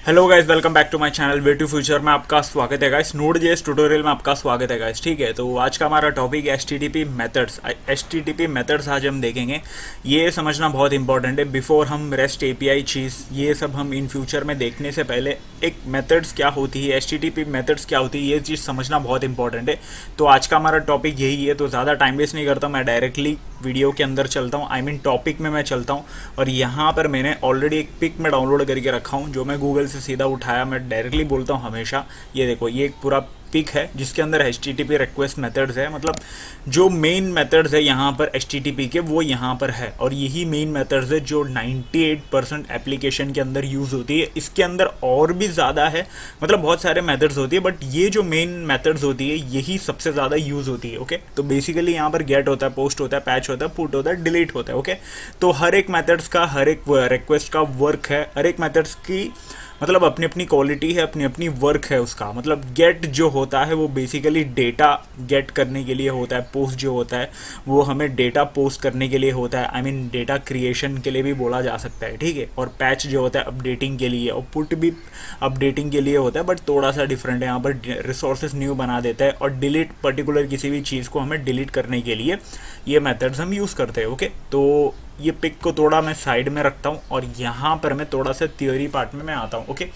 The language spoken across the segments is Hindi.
Hello guys, welcome back to my channel way to future में आपका स्वागत है गाइस। नोड.जेएस ट्यूटोरियल में आपका स्वागत है गाइस। ठीक है, तो आज का हमारा टॉपिक है एचटीटीपी मेथड्स। एचटीटीपी मेथड्स आज हम देखेंगे। ये समझना बहुत इंपॉर्टेंट है बिफोर हम रेस्ट एपीआई चीज़ ये सब हम इन फ्यूचर में देखने से पहले एक मेथड्स क्या होती है, एचटीटीपी मेथड्स क्या होती है, ये चीज़ समझना बहुत इंपॉर्टेंट है। तो आज का हमारा टॉपिक यही है, तो ज़्यादा टाइम वेस्ट नहीं करता, मैं डायरेक्टली वीडियो के अंदर चलता हूँ। आई मीन टॉपिक में मैं चलता हूँ। और यहाँ पर मैंने ऑलरेडी एक पिक में डाउनलोड करके रखा हूँ जो मैं गूगल से सीधा उठाया। मैं डायरेक्टली बोलता हूँ हमेशा। ये देखो, ये एक पूरा पिक है जिसके अंदर HTTP रिक्वेस्ट मेथड्स है। मतलब जो मेन मेथड्स है यहाँ पर HTTP के, वो यहाँ पर है। और यही मेन मेथड्स है जो 98% एप्लीकेशन के अंदर यूज़ होती है। इसके अंदर और भी ज़्यादा है, मतलब बहुत सारे मेथड्स होती है, बट ये जो मेन मेथड्स होती है यही सबसे ज़्यादा यूज़ होती है। ओके, तो बेसिकली यहाँ पर गेट होता है, पोस्ट होता है, पैच होता है, पुट होता है, डिलीट होता है। ओके, तो हर एक मेथड्स का, हर एक रिक्वेस्ट का वर्क है, हर एक मेथड्स की मतलब अपनी अपनी क्वालिटी है, अपनी अपनी वर्क है उसका। मतलब गेट जो होता है वो बेसिकली डेटा गेट करने के लिए होता है। पोस्ट जो होता है वो हमें डेटा पोस्ट करने के लिए होता है। आई मीन डेटा क्रिएशन के लिए भी बोला जा सकता है। ठीक है, और पैच जो होता है अपडेटिंग के लिए, और पुट भी अपडेटिंग के लिए होता है, बट थोड़ा सा डिफरेंट है। यहाँ पर रिसोर्सेज न्यू बना देता है, और डिलीट पर्टिकुलर किसी भी चीज़ को हमें डिलीट करने के लिए ये मेथड्स हम यूज़ करते हैं। ओके, तो ये पिक को थोड़ा मैं साइड में रखता हूँ और यहाँ पर मैं थोड़ा सा थियोरी पार्ट में मैं आता हूँ। ओके,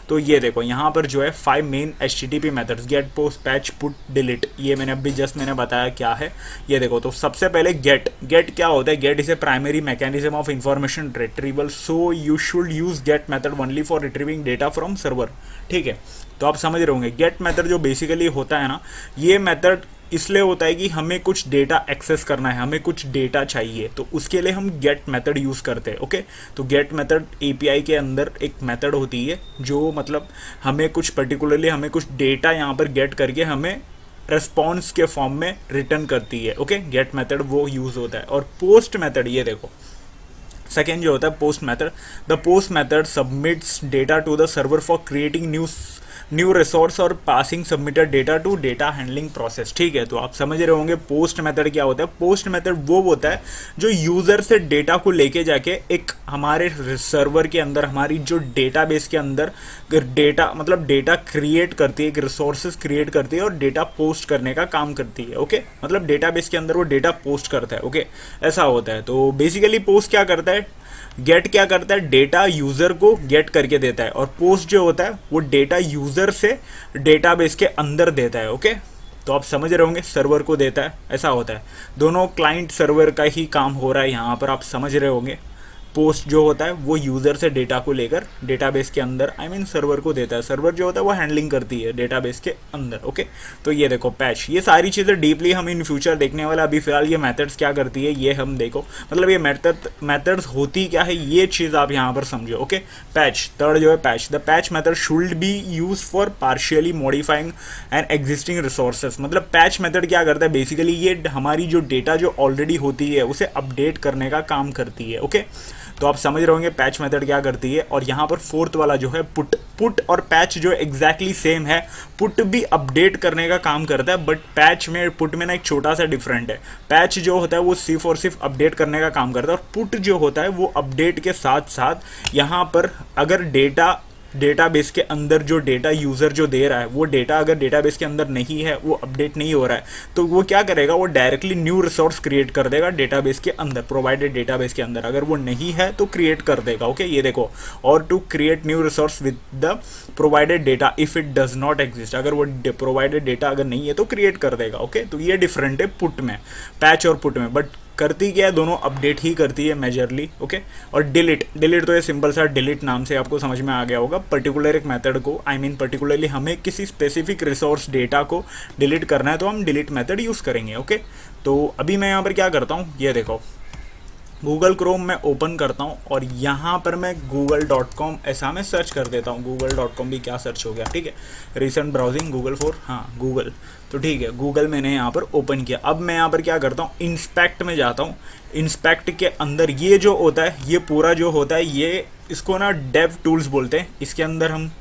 तो ये देखो, यहाँ पर जो है 5 main HTTP methods, get, post, patch, put, delete, ये मैंने अभी जस्ट मैंने बताया क्या है। ये देखो, तो सबसे पहले गेट क्या होता है? Get is a primary mechanism of information retrieval, so you should use get method only for retrieving data from server. ठीक है, तो आप समझ रहे होंगे गेट मेथड जो बेसिकली होता है ना, ये मेथड इसलिए होता है कि हमें कुछ डेटा एक्सेस करना है, हमें कुछ डेटा चाहिए, तो उसके लिए हम गेट मेथड यूज़ करते हैं। ओके, तो गेट मेथड एपीआई के अंदर एक मेथड होती है जो मतलब हमें कुछ पर्टिकुलरली हमें कुछ डेटा यहाँ पर गेट करके हमें रेस्पॉन्स के फॉर्म में रिटर्न करती है। ओके, गेट मेथड वो यूज़ होता है। और पोस्ट मेथड, ये देखो सेकेंड जो होता है post method, the post method submits data to the server for creating new resource और passing submitted data to data handling process. ठीक है, तो आप समझ रहे होंगे पोस्ट मेथड क्या होता है। पोस्ट मेथड वो होता है जो यूज़र से डेटा को लेके जाके एक हमारे सर्वर के अंदर, हमारी जो डेटाबेस के अंदर डेटा मतलब डेटा क्रिएट करती है, एक रिसोर्सेज क्रिएट करती है और डेटा पोस्ट करने का काम करती है। ओके, मतलब डेटाबेस के अंदर वो डेटा पोस्ट करता है। ओके, ऐसा होता है। तो बेसिकली पोस्ट क्या करता है, गेट क्या करता है, डेटा यूजर को गेट करके देता है, और पोस्ट जो होता है वो डेटा यूजर से डेटाबेस के अंदर देता है। ओके, तो आप समझ रहे होंगे, सर्वर को देता है, ऐसा होता है। दोनों क्लाइंट सर्वर का ही काम हो रहा है यहाँ पर, आप समझ रहे होंगे। पोस्ट जो होता है वो यूज़र से डेटा को लेकर डेटाबेस के अंदर आई मीन सर्वर को देता है। सर्वर जो होता है वो हैंडलिंग करती है डेटाबेस के अंदर। ओके, तो ये देखो पैच, ये सारी चीज़ें डीपली हम इन फ्यूचर देखने वाला। अभी फिलहाल ये मेथड्स क्या करती है ये हम देखो, मतलब ये मेथड्स होती क्या है ये चीज़ आप यहाँ पर समझो। ओके, पैच, थर्ड जो है patch, the patch method should be use for partially modifying and existing resources. मतलब पैच मेथड क्या करता है, बेसिकली ये हमारी जो डेटा जो ऑलरेडी होती है उसे अपडेट करने का काम करती है। ओके, तो आप समझ रहे होंगे पैच मेथड क्या करती है। और यहाँ पर फोर्थ वाला जो है पुट और पैच जो एग्जैक्टली सेम है। पुट भी अपडेट करने का काम करता है, बट पैच में पुट में ना एक छोटा सा डिफरेंट है। पैच जो होता है वो सिर्फ और सिर्फ अपडेट करने का काम करता है, और पुट जो होता है वो अपडेट के साथ साथ यहाँ पर अगर डेटाबेस के अंदर जो डेटा यूज़र जो दे रहा है वो डेटा अगर डेटाबेस के अंदर नहीं है, वो अपडेट नहीं हो रहा है, तो वो क्या करेगा, वो डायरेक्टली न्यू रिसोर्स क्रिएट कर देगा डेटाबेस के अंदर, प्रोवाइडेड डेटाबेस के अंदर। अगर वो नहीं है तो क्रिएट कर देगा। ओके, ये देखो, और to create new resource with the provided data if it does not exist, अगर वो प्रोवाइडेड डेटा अगर नहीं है तो क्रिएट कर देगा। ओके, तो ये डिफरेंट है पुट में, पैच और पुट में। बट करती क्या है, दोनों अपडेट ही करती है मेजरली। ओके, और डिलीट तो ये सिंपल सा डिलीट नाम से आपको समझ में आ गया होगा। पर्टिकुलर एक मेथड को आई मीन पर्टिकुलरली हमें किसी स्पेसिफिक रिसोर्स डेटा को डिलीट करना है तो हम डिलीट मेथड यूज़ करेंगे। ओके, तो अभी मैं यहाँ पर क्या करता हूँ, ये देखो गूगल क्रोम में ओपन करता हूँ और यहाँ पर मैं google.com ऐसा मैं सर्च कर देता हूँ। google.com भी क्या सर्च हो गया। ठीक है, रिसेंट ब्राउजिंग गूगल फॉर, हाँ गूगल, तो ठीक है गूगल मैंने यहाँ पर ओपन किया। अब मैं यहाँ पर क्या करता हूँ, इंस्पेक्ट में जाता हूँ। इंस्पेक्ट के अंदर ये जो होता है, ये पूरा जो होता है, ये इसको ना डेव टूल्स बोलते हैं। इसके अंदर हम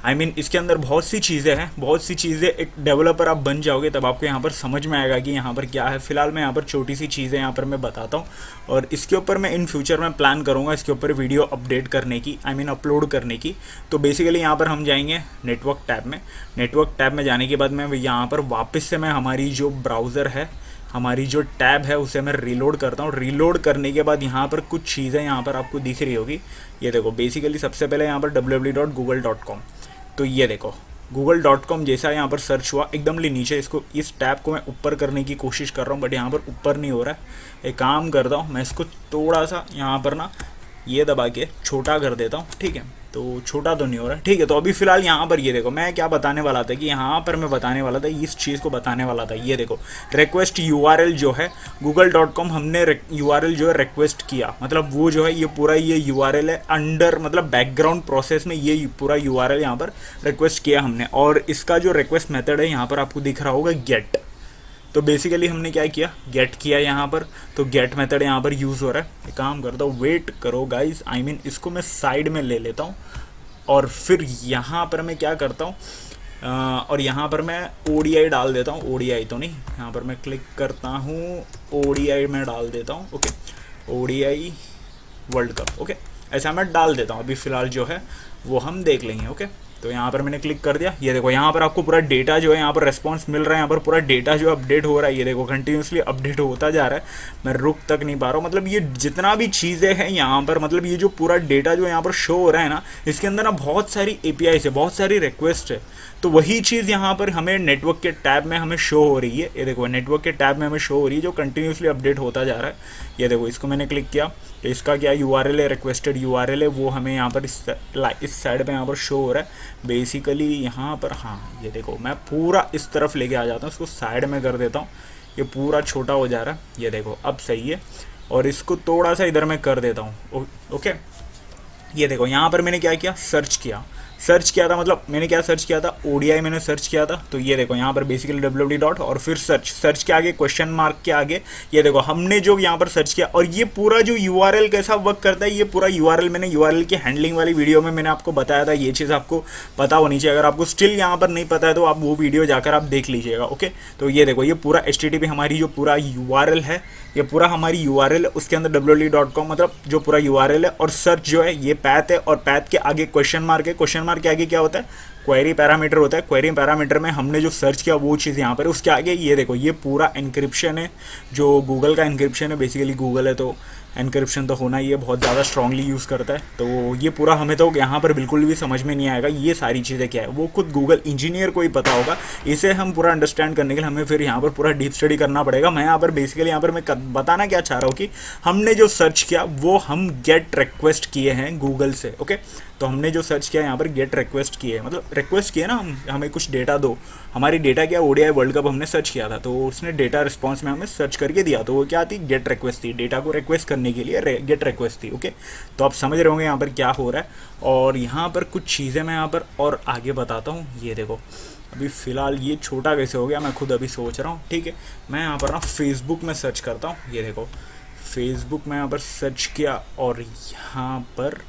आई मीन इसके अंदर बहुत सी चीज़ें हैं, बहुत सी चीज़ें। एक डेवलपर आप बन जाओगे तब आपको यहाँ पर समझ में आएगा कि यहाँ पर क्या है। फिलहाल मैं यहाँ पर छोटी सी चीज़ें यहाँ पर मैं बताता हूँ, और इसके ऊपर मैं इन फ्यूचर में प्लान करूँगा इसके ऊपर वीडियो अपडेट करने की, आई मीन अपलोड करने की। तो बेसिकली यहाँ पर हम जाएंगे नेटवर्क टैब में। नेटवर्क टैब में जाने के बाद मैं यहाँ पर वापस से मैं हमारी जो ब्राउज़र है, हमारी जो टैब है, उसे मैं रीलोड करता हूँ। रीलोड करने के बाद यहाँ पर कुछ चीज़ें यहाँ पर आपको दिख रही होगी। ये देखो, बेसिकली सबसे पहले यहाँ पर www.google.com। तो ये देखो google.com जैसा यहाँ पर सर्च हुआ एकदम नीचे। इसको, इस टैब को मैं ऊपर करने की कोशिश कर रहा हूँ, बट यहाँ पर ऊपर नहीं हो रहा है। एक काम करता हूँ, मैं इसको थोड़ा सा यहाँ पर ना ये दबा के छोटा कर देता हूँ, ठीक है। तो छोटा तो नहीं हो रहा है, ठीक है। तो अभी फिलहाल यहाँ पर ये देखो, मैं क्या बताने वाला था कि यहाँ पर मैं बताने वाला था, इस चीज़ को बताने वाला था। ये देखो, रिक्वेस्ट यूआरएल जो है google.com, हमने यूआरएल जो है रिक्वेस्ट किया, मतलब वो जो है ये पूरा ये यूआरएल है अंडर, मतलब बैकग्राउंड प्रोसेस में ये पूरा यूआरएल यहाँ पर रिक्वेस्ट किया हमने। और इसका जो रिक्वेस्ट मेथड है यहाँ पर आपको दिख रहा होगा गेट। तो बेसिकली हमने क्या किया, गेट किया यहाँ पर। तो गेट मेथड यहाँ पर यूज़ हो रहा है। एक काम करता हूँ, वेट करो गाइस, आई मीन इसको मैं साइड में ले लेता हूँ, और फिर यहाँ पर मैं क्या करता हूँ, और यहाँ पर मैं ODI डाल देता हूँ। ODI तो नहीं, यहाँ पर मैं क्लिक करता हूँ, ODI में डाल देता हूँ, okay. ODI world cup, okay, ऐसा मैं डाल देता हूँ। अभी फ़िलहाल जो है वो हम देख लेंगे, ओके। तो यहाँ पर मैंने क्लिक कर दिया। ये देखो, यहाँ पर आपको पूरा डेटा जो है यहाँ पर रेस्पॉन्स मिल रहा है। यहाँ पर पूरा डेटा जो अपडेट हो रहा है, ये देखो कंटिन्यूसली अपडेट होता जा रहा है, मैं रुक तक नहीं पा रहा हूँ। मतलब ये जितना भी चीज़ें हैं यहाँ पर, मतलब ये जो पूरा डेटा जो यहाँ पर शो हो रहा है ना, इसके अंदर ना बहुत सारी API है, बहुत सारी रिक्वेस्ट है। तो वही चीज़ यहाँ पर हमें नेटवर्क के टैब में हमें शो हो रही है। ये देखो, नेटवर्क के टैब में हमें शो हो रही है, जो कंटिन्यूसली अपडेट होता जा रहा है। ये देखो, इसको मैंने क्लिक किया तो इसका क्या यूआरएल है, रिक्वेस्टेड यूआरएल है, वो हमें यहाँ पर इस साइड पे यहाँ पर शो हो रहा है बेसिकली यहाँ पर। हाँ, ये देखो, मैं पूरा इस तरफ लेके आ जाता हूँ, इसको साइड में कर देता हूँ, ये पूरा छोटा हो जा रहा है। ये देखो, अब सही है। और इसको थोड़ा सा इधर मैं कर देता हूँ, ओके। ये देखो, यहाँ पर मैंने क्या किया, सर्च किया था, मतलब मैंने क्या सर्च किया था, ODI मैंने सर्च किया था। तो ये देखो, यहाँ पर बेसिकली www डॉट और फिर सर्च के आगे क्वेश्चन मार्क के आगे ये देखो हमने जो यहाँ पर सर्च किया। और ये पूरा जो URL कैसा वर्क करता है, ये पूरा URL मैंने URL की हैंडलिंग वाली वीडियो में मैंने आपको बताया था। ये चीज़ आपको पता होनी चाहिए। अगर आपको स्टिल यहाँ पर नहीं पता है तो आप वो वीडियो जाकर आप देख लीजिएगा, ओके। तो ये देखो, ये पूरा HTTP हमारी जो पूरा URL है, ये पूरा हमारी URL है, उसके अंदर www.com मतलब जो पूरा URL है, और सर्च जो है ये पैथ है, और पैथ के आगे क्वेश्चन मार्क है। क्वेश्चन मार्क के आगे क्या होता है, क्वेरी पैरामीटर होता है। क्वेरी पैरामीटर में हमने जो सर्च किया वो चीज़ यहाँ पर है। उसके आगे ये देखो, ये पूरा एन्क्रिप्शन है, जो गूगल का एन्क्रिप्शन है। बेसिकली गूगल है तो एन्क्रिप्शन तो होना ही है, बहुत ज़्यादा स्ट्रांगली यूज़ करता है। तो ये पूरा हमें तो यहाँ पर बिल्कुल भी समझ में नहीं आएगा ये सारी चीज़ें क्या है, वो खुद गूगल इंजीनियर को ही पता होगा। इसे हम पूरा अंडरस्टैंड करने के लिए हमें फिर यहाँ पर पूरा डीप स्टडी करना पड़ेगा। मैं यहाँ पर बेसिकली यहाँ पर मैं बताना क्या चाह रहा हूँ कि हमने जो सर्च किया वो हम गेट रिक्वेस्ट किए हैं गूगल से, ओके। तो हमने जो सर्च किया यहाँ पर गेट रिक्वेस्ट किए है, मतलब रिक्वेस्ट किए ना, हमें कुछ डेटा दो। हमारी डेटा क्या, ODI वर्ल्ड कप हमने सर्च किया था, तो उसने डेटा रिस्पॉन्स में हमें सर्च करके दिया। तो वो क्या थी, गेट रिक्वेस्ट थी, डेटा को रिक्वेस्ट करने के लिए गेट रिक्वेस्ट थी, ओके। तो आप समझ रहे होंगे यहाँ पर क्या हो रहा है। और यहाँ पर कुछ चीज़ें मैं यहाँ पर और आगे बताता हूँ। ये देखो, अभी फ़िलहाल ये छोटा कैसे हो गया मैं खुद अभी सोच रहा हूँ, ठीक है। मैं यहाँ पर ना फेसबुक में सर्च करता हूँ। ये देखो, फेसबुक में यहाँ पर सर्च किया, और यहाँ पर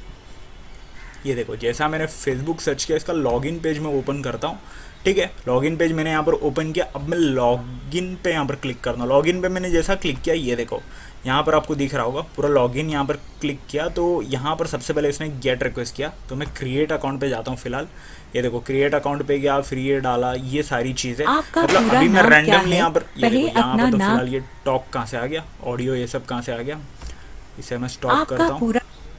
ये देखो, जैसा मैंने फेसबुक सर्च किया, इसका लॉगिन पेज में ओपन करता हूँ, ठीक है। लॉगिन पेज मैंने यहाँ पर ओपन किया। अब मैं लॉगिन पे यहाँ पर क्लिक करता हूँ। लॉगिन पे मैंने जैसा क्लिक किया, ये देखो यहाँ पर आपको दिख रहा होगा पूरा लॉगिन। यहाँ पर क्लिक किया तो यहाँ पर सबसे पहले इसने गेट रिक्वेस्ट किया, तो मैं क्रिएट अकाउंट पे जाता हूँ फिलहाल। ये देखो, क्रिएट अकाउंट पे गया, फिर ये डाला, ये सारी चीज़ें, मतलब अभी मैं रैंडमली यहाँ पर, ये देखो यहाँ पर तो फिलहाल ये टॉक कहाँ से आ गया, ऑडियो ये सब कहाँ से आ गया, इसे मैं स्टॉप करता हूँ,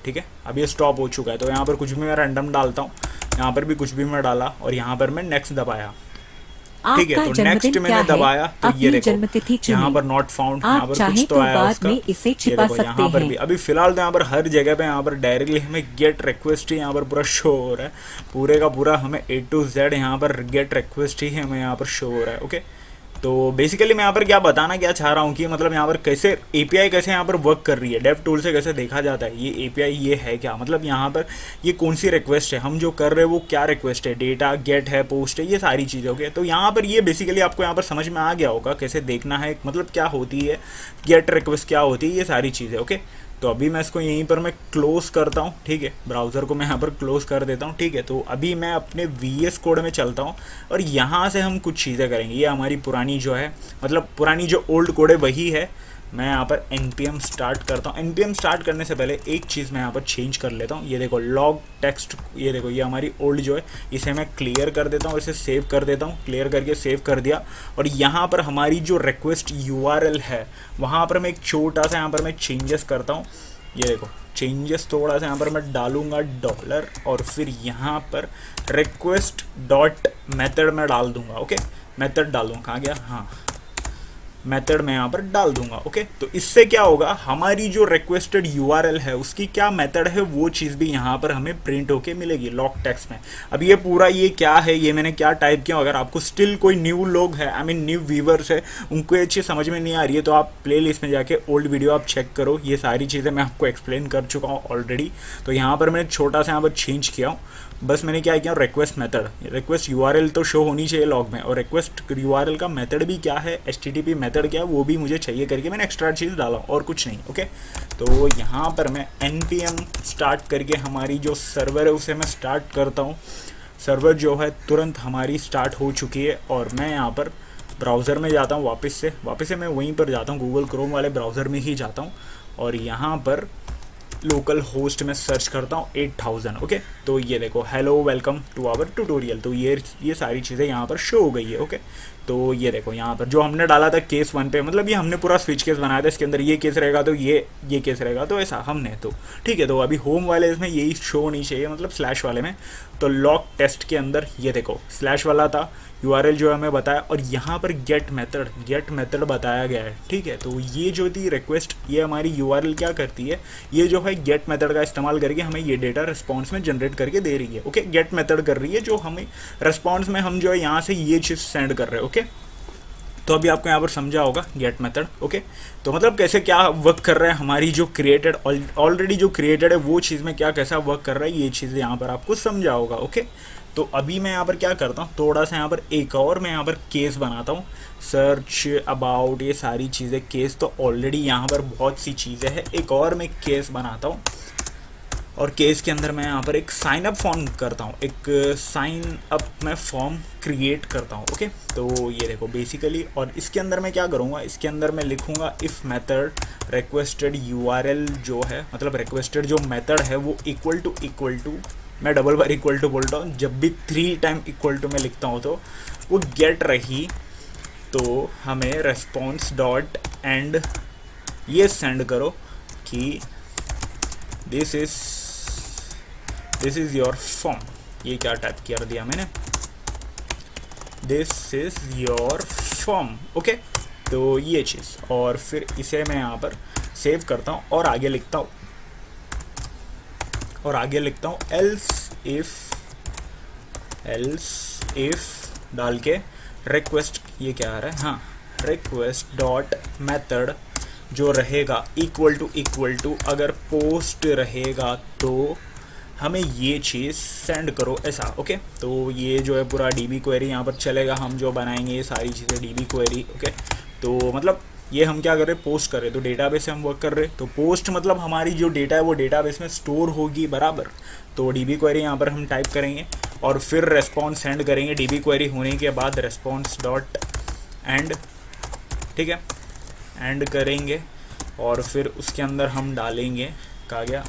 ठीक है। अब ये स्टॉप हो चुका है। तो यहाँ पर कुछ भी मैं रैंडम डालता हूँ, यहाँ पर भी कुछ भी मैं डाला, और यहाँ पर मैं नेक्स्ट दबाया, ठीक है। तो नेक्स्ट मैंने दबाया, तो ये देखो यहाँ पर नॉट फाउंड, यहाँ पर कुछ तो आया उसका। ये देखो यहाँ पर भी, अभी फिलहाल तो यहाँ पर हर जगह पे यहाँ पर डायरेक्टली हमें गेट रिक्वेस्ट ही यहाँ पर पूरा शो हो रहा है। पूरे का पूरा हमें A to Z यहाँ पर गेट रिक्वेस्ट ही हमें यहाँ पर शो हो रहा है, ओके। तो बेसिकली मैं यहाँ पर क्या बताना क्या चाह रहा हूँ कि मतलब यहाँ पर कैसे API कैसे यहाँ पर वर्क कर रही है, डेव टूल से कैसे देखा जाता है ये API ये है क्या, मतलब यहाँ पर ये कौन सी रिक्वेस्ट है, हम जो कर रहे हैं वो क्या रिक्वेस्ट है, डेटा गेट है, पोस्ट है, ये सारी चीज़ें, ओके। तो यहाँ पर ये बेसिकली आपको यहाँ पर समझ में आ गया होगा कैसे देखना है, मतलब क्या होती है गेट रिक्वेस्ट, क्या होती है, ये सारी चीज़ें, ओके। तो अभी मैं इसको यहीं पर मैं क्लोज करता हूँ, ठीक है, ब्राउज़र को मैं यहाँ पर क्लोज कर देता हूँ, ठीक है। तो अभी मैं अपने VS कोड में चलता हूँ और यहाँ से हम कुछ चीज़ें करेंगे। ये हमारी पुरानी जो है, मतलब पुरानी जो ओल्ड कोड है वही है। मैं यहाँ पर npm स्टार्ट करता हूँ। npm स्टार्ट करने से पहले एक चीज़ मैं यहाँ पर चेंज कर लेता हूँ। ये देखो लॉग टेक्स्ट, ये देखो ये हमारी ओल्ड जो है, इसे मैं क्लियर कर देता हूँ, इसे सेव कर देता हूँ। क्लियर करके सेव कर दिया और यहाँ पर हमारी जो रिक्वेस्ट URL है वहाँ पर मैं एक छोटा सा यहाँ पर मैं चेंजेस करता हूँ। ये देखो चेंजेस थोड़ा सा यहाँ पर मैं डालूंगा डॉलर और फिर यहाँ पर रिक्वेस्ट डॉट मेथड में डाल दूंगा। ओके, मेथड डालूंगा, कहाँ गया, हाँ मेथड में यहाँ पर डाल दूंगा। ओके, तो इससे क्या होगा, हमारी जो रिक्वेस्टेड URL है उसकी क्या मेथड है वो चीज़ भी यहाँ पर हमें प्रिंट होके मिलेगी लॉग टेक्स्ट में। अब ये पूरा ये क्या है, ये मैंने क्या टाइप किया, अगर आपको स्टिल कोई न्यू लोग है, आई मीन न्यू व्यूवर्स है, उनको ये चीज़ समझ में नहीं आ रही है तो आप प्लेलिस्ट में जाके ओल्ड वीडियो आप चेक करो। ये सारी चीज़ें मैं आपको एक्सप्लेन कर चुका हूँ ऑलरेडी। तो यहाँ पर मैंने छोटा सा यहाँ पर चेंज किया हूँ। बस मैंने क्या किया, रिक्वेस्ट मेथड, रिक्वेस्ट URL तो शो होनी चाहिए लॉग में, और रिक्वेस्ट URL का मेथड भी क्या है, HTTP मेथड क्या है वो भी मुझे चाहिए करके मैंने एक्स्ट्रा चीज़ डाला और कुछ नहीं। ओके, तो यहाँ पर मैं npm स्टार्ट करके हमारी जो सर्वर है उसे मैं स्टार्ट करता हूँ। सर्वर जो है तुरंत हमारी स्टार्ट हो चुकी है और मैं यहाँ पर ब्राउज़र में जाता हूँ, वापस से मैं वहीं पर जाता हूँ, गूगल क्रोम वाले ब्राउज़र में ही जाता हूँ और यहाँ पर लोकल होस्ट में सर्च करता हूँ 8000। ओके, तो ये देखो hello welcome to our tutorial, तो ये सारी चीज़ें यहाँ पर शो हो गई है। ओके, तो ये देखो यहाँ पर जो हमने डाला था केस 1 पे, मतलब ये हमने पूरा स्विच केस बनाया था, इसके अंदर ये केस रहेगा तो ये केस रहेगा, तो ऐसा हमने, तो ठीक है। तो अभी होम वाले इसमें यही शो होनी चाहिए, मतलब स्लैश वाले में। तो लॉग टेस्ट के अंदर ये देखो स्लैश वाला था, URL जो हमें बताया और यहाँ पर गेट मेथड बताया गया है, ठीक है। तो ये जो थी रिक्वेस्ट, ये हमारी URL क्या करती है, ये जो है गेट मेथड का इस्तेमाल करके हमें ये डेटा रिस्पॉन्स में जनरेट करके दे रही है। ओके, गेट मेथड कर रही है जो हमें रिस्पॉन्स में हम जो है यहाँ से ये चीज़ सेंड कर रहे हैं। ओके, तो अभी आपको यहाँ पर समझा होगा गेट मेथड। ओके, तो मतलब कैसे क्या वर्क कर रहा है, हमारी जो क्रिएटेड ऑलरेडी जो क्रिएटेड है वो चीज़ में क्या कैसा वर्क कर रहा है, ये चीज़ यहाँ पर आपको समझा होगा। ओके, तो अभी मैं यहाँ पर क्या करता हूँ, थोड़ा सा यहाँ पर एक और मैं यहाँ पर केस बनाता हूँ, सर्च अबाउट, ये सारी चीज़ें केस तो ऑलरेडी यहाँ पर बहुत सी चीज़ें हैं। एक और मैं केस बनाता हूँ और केस के अंदर मैं यहाँ पर एक साइन अप फॉर्म करता हूँ, एक साइन अप मैं फॉर्म क्रिएट करता हूँ। ओके, तो ये देखो बेसिकली, और इसके अंदर मैं क्या करूँगा, इसके अंदर मैं लिखूँगा इफ़ मेथड रिक्वेस्टेड URL जो है, मतलब रिक्वेस्टेड जो मेथड है वो इक्वल टू, मैं डबल बार इक्वल टू बोलता हूँ, जब भी 3 टाइम इक्वल टू मैं लिखता हूँ तो वो गेट रही तो हमें रेस्पॉन्स डॉट एंड ये सेंड करो कि दिस इज़ योर फॉर्म। ये क्या टाइप कर दिया मैंने, this is your form. Okay, तो ये चीज़, और फिर इसे मैं यहाँ पर सेव करता हूँ और आगे लिखता हूँ एल्स इफ डाल के रिक्वेस्ट, ये क्या आ रहा है, हाँ रिक्वेस्ट डॉट मेथड जो रहेगा इक्वल टू अगर पोस्ट रहेगा तो हमें ये चीज़ सेंड करो, ऐसा। ओके, तो ये जो है पूरा DB क्वेरी यहाँ पर चलेगा, हम जो बनाएंगे ये सारी चीज़ें DB क्वेरी। ओके, तो मतलब ये हम क्या कर रहे हैं, पोस्ट कर रहे हैं, तो डेटाबेस से हम वर्क कर रहे हैं, तो पोस्ट मतलब हमारी जो डेटा है वो डेटाबेस में स्टोर होगी, बराबर। तो DB क्वेरी यहाँ पर हम टाइप करेंगे और फिर रेस्पॉन्स सेंड करेंगे। DB क्वेरी होने के बाद रेस्पॉन्स डॉट एंड, ठीक है, एंड करेंगे और फिर उसके अंदर हम डालेंगे, कहा गया,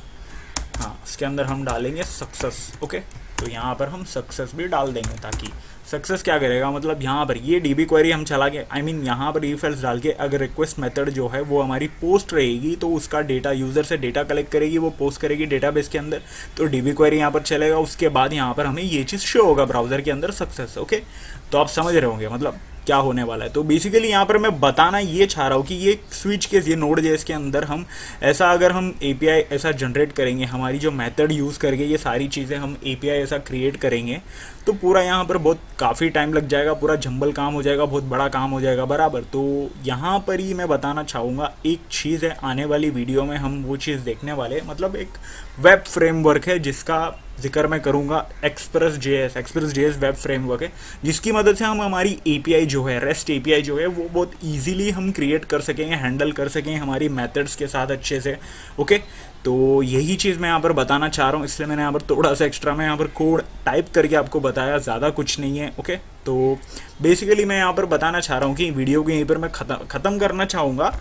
हाँ उसके अंदर हम डालेंगे सक्सेस। ओके, तो यहाँ पर हम सक्सेस भी डाल देंगे, ताकि सक्सेस क्या करेगा, मतलब यहाँ पर ये DB क्वेरी हम चला के, आई मीन यहाँ पर इफ एल्स डाल के अगर रिक्वेस्ट मेथड जो है वो हमारी पोस्ट रहेगी तो उसका डेटा यूज़र से डेटा कलेक्ट करेगी, वो पोस्ट करेगी डेटाबेस के अंदर, तो DB क्वेरी यहाँ पर चलेगा। उसके बाद यहाँ पर हमें ये चीज़ शो होगा ब्राउज़र के अंदर सक्सेस। ओके, तो आप समझ रहे होंगे मतलब क्या होने वाला है। तो बेसिकली यहाँ पर मैं बताना ये चाह रहा हूँ कि ये स्विच केस, ये नोड जेएस के अंदर हम ऐसा, अगर हम API ऐसा जनरेट करेंगे, हमारी जो मेथड यूज़ करके ये सारी चीज़ें हम API ऐसा क्रिएट करेंगे तो पूरा यहाँ पर बहुत काफ़ी टाइम लग जाएगा, पूरा जंबल काम हो जाएगा, बहुत बड़ा काम हो जाएगा, बराबर। तो यहाँ पर ही मैं बताना चाहूँगा एक चीज़ है, आने वाली वीडियो में हम वो चीज़ देखने वाले, मतलब एक वेब फ्रेमवर्क है जिसका जिक्र मैं करूंगा एक्सप्रेस जेएस वेब फ्रेमवर्क है, जिसकी मदद से हम हमारी एपीआई जो है, रेस्ट एपीआई जो है, वो बहुत इजीली हम क्रिएट कर सकेंगे, हैंडल कर सकेंगे हमारी मेथड्स के साथ अच्छे से। ओके, तो यही चीज़ मैं यहाँ पर बताना चाह रहा हूँ, इसलिए मैंने यहाँ पर थोड़ा सा एक्स्ट्रा मैं यहाँ पर कोड टाइप करके आपको बताया, ज़्यादा कुछ नहीं है। ओके, तो बेसिकली मैं यहाँ पर बताना चाह रहा हूँ कि वीडियो को यहीं पर मैं ख़त्म करना चाहूँगा,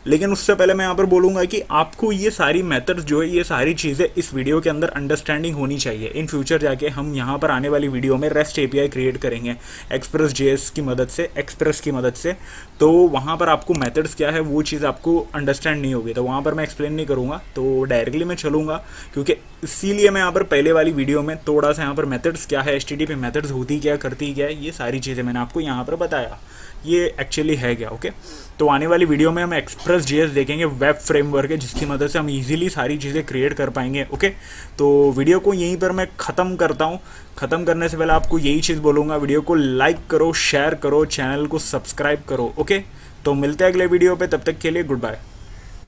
लेकिन उससे पहले मैं यहाँ पर बोलूँगा कि आपको ये सारी मेथड्स जो है, ये सारी चीज़ें इस वीडियो के अंदर अंडरस्टैंडिंग होनी चाहिए। इन फ्यूचर जाके हम यहाँ पर आने वाली वीडियो में रेस्ट एपीआई क्रिएट करेंगे एक्सप्रेस जेएस की मदद से, एक्सप्रेस की मदद से, तो वहाँ पर आपको मेथड्स क्या है वो चीज़ आपको अंडरस्टैंड नहीं होगी, तो वहाँ पर मैं एक्सप्लेन नहीं करूँगा, तो डायरेक्टली मैं चलूँगा, क्योंकि इसीलिए मैं यहाँ पर पहले वाली वीडियो में थोड़ा सा यहाँ पर मेथड्स क्या है, एचटीटीपी मेथड्स होती क्या, करती क्या है, ये सारी चीज़ें मैंने आपको यहाँ पर बताया, ये एक्चुअली है क्या। ओके, तो आने वाली वीडियो में हम एक्सप्रेस जेएस देखेंगे, वेब फ्रेमवर्क है जिसकी मदद से हम इजीली सारी चीज़ें क्रिएट कर पाएंगे। ओके, तो वीडियो को यहीं पर मैं ख़त्म करता हूँ। ख़त्म करने से पहले आपको यही चीज़ बोलूँगा, वीडियो को लाइक करो, शेयर करो, चैनल को सब्सक्राइब करो। ओके, तो मिलते हैं अगले वीडियो पे, तब तक के लिए गुड बाय।